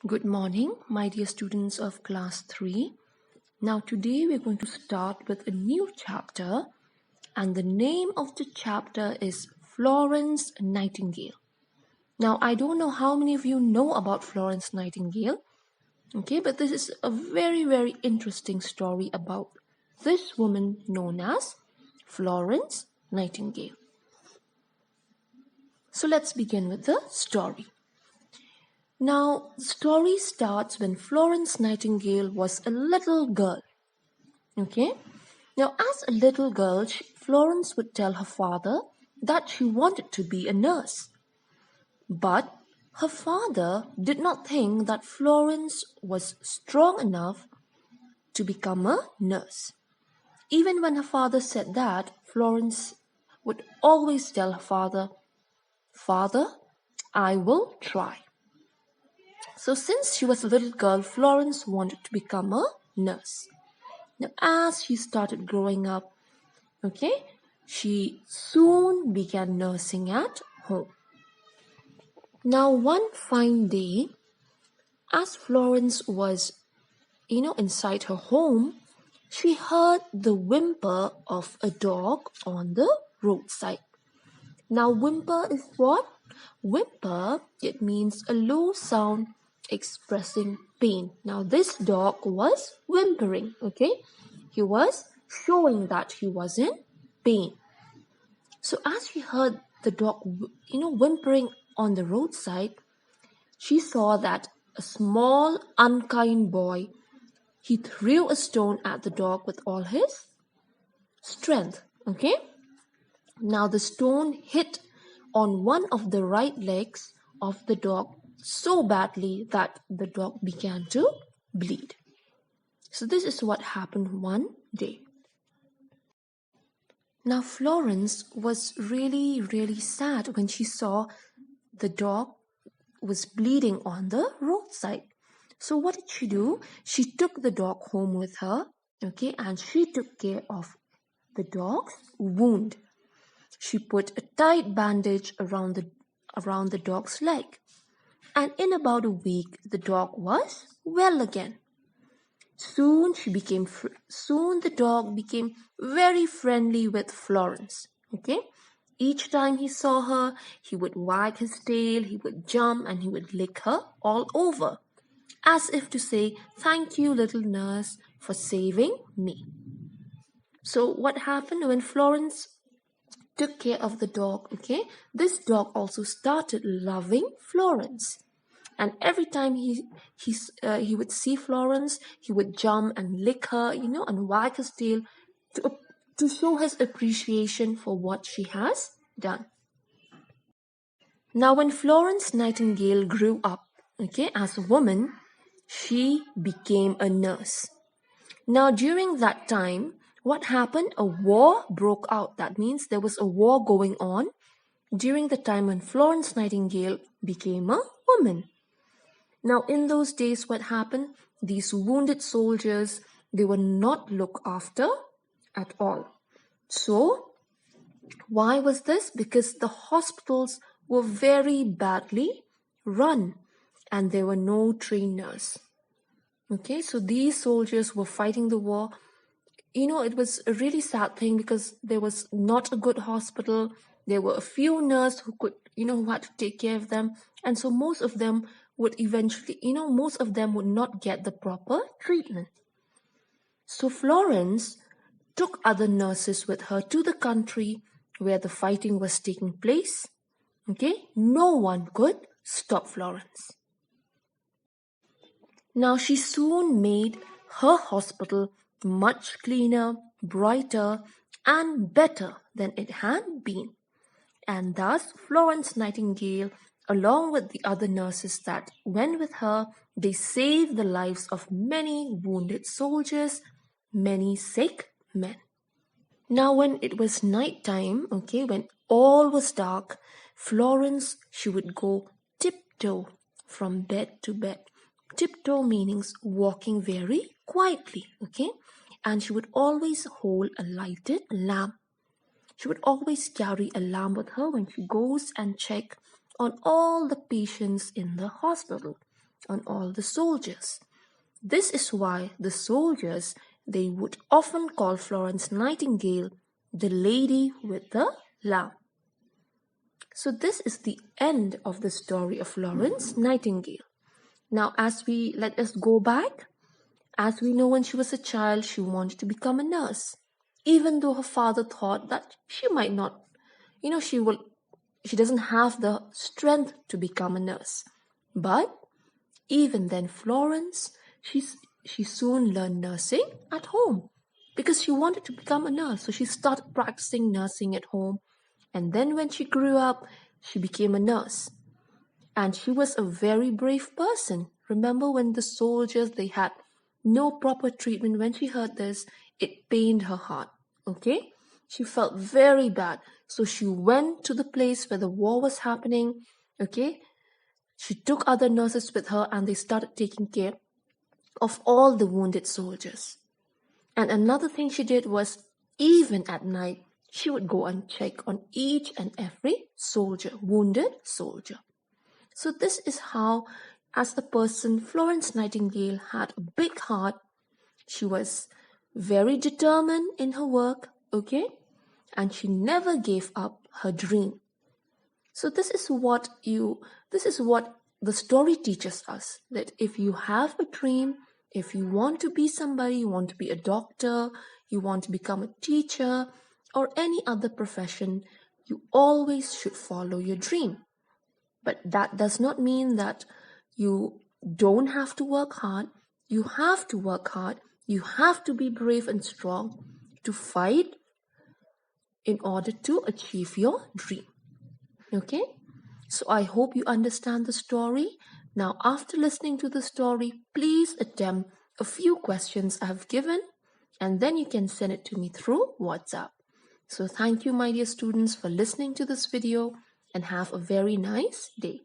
Good morning, my dear students of class 3. Now, today we're going to start with a new chapter, and the name of the chapter is Florence Nightingale. Now, I don't know how many of you know about Florence Nightingale, okay, but this is a very interesting story about this woman known as Florence Nightingale. So, let's begin with the story. Now, the story starts when Florence Nightingale was a little girl. Okay? Now, as a little girl, Florence would tell her father that she wanted to be a nurse. But her father did not think that Florence was strong enough to become a nurse. Even when her father said that, Florence would always tell her father, "Father, I will try." So since she was a little girl, Florence wanted to become a nurse. Now, as she started growing up, she soon began nursing at home. Now, one fine day, as Florence was, inside her home, she heard the whimper of a dog on the roadside. Now, whimper is what? Whimper, it means a low sound expressing pain. Now, this dog was whimpering, He was showing that he was in pain. So, as she heard the dog, whimpering on the roadside, she saw that a small, unkind boy, he threw a stone at the dog with all his strength, Now, the stone hit on one of the right legs of the dog so badly that the dog began to bleed. So this is what happened one day. Now Florence was really sad when she saw the dog was bleeding on the roadside. So what did she do? She took the dog home with her, and she took care of the dog's wound. She put a tight bandage around the dog's leg. And in about a week, the dog was well again. Soon the dog became very friendly with Florence. Each time he saw her, he would wag his tail, he would jump, and he would lick her all over, as if to say, "Thank you, little nurse, for saving me." So what happened when Florence took care of the dog, this dog also started loving Florence. And every time he would see Florence, he would jump and lick her, and wag his tail to show his appreciation for what she has done. Now, when Florence Nightingale grew up, as a woman, she became a nurse. Now, during that time, what happened? A war broke out. That means there was a war going on during the time when Florence Nightingale became a woman. Now, in those days, what happened? These wounded soldiers, they were not looked after at all. So, why was this? Because the hospitals were very badly run and there were no trainers. So these soldiers were fighting the war. It was a really sad thing because there was not a good hospital. There were a few nurses who could, who had to take care of them. And so most of them would eventually, most of them would not get the proper treatment. So Florence took other nurses with her to the country where the fighting was taking place. No one could stop Florence. Now she soon made her hospital much cleaner, brighter, and better than it had been. And thus Florence Nightingale, along with the other nurses that went with her, they saved the lives of many wounded soldiers, many sick men. Now when it was night time, when all was dark, Florence, she would go tiptoe from bed to bed. Tiptoe means walking very quietly, and she would always hold a lighted lamp. She would always carry a lamp with her when she goes and check on all the patients in the hospital. on all the soldiers. This is why the soldiers, they would often call Florence Nightingale the lady with the lamp. So this is the end of the story of Florence Nightingale. Now let us go back. As we know, when she was a child, she wanted to become a nurse, even though her father thought that she might not, she doesn't have the strength to become a nurse. But even then, Florence, she soon learned nursing at home because she wanted to become a nurse. So she started practicing nursing at home. And then when she grew up, she became a nurse. And she was a very brave person. Remember when the soldiers, they had no proper treatment. When she heard this, it pained her heart. Okay? She felt very bad. So she went to the place where the war was happening. Okay? She took other nurses with her and they started taking care of all the wounded soldiers. And another thing she did was, even at night, she would go and check on each and every soldier, wounded soldier. So this is how, as a person, Florence Nightingale had a big heart. She was very determined in her work, okay? And she never gave up her dream. So this is what the story teaches us, that if you have a dream, if you want to be somebody, you want to be a doctor, you want to become a teacher, or any other profession, you always should follow your dream. But that does not mean that you don't have to work hard. You have to work hard. You have to be brave and strong to fight in order to achieve your dream. Okay? So I hope you understand the story. Now, after listening to the story, please attempt a few questions I have given, and then you can send it to me through WhatsApp. So thank you, my dear students, for listening to this video, and have a very nice day.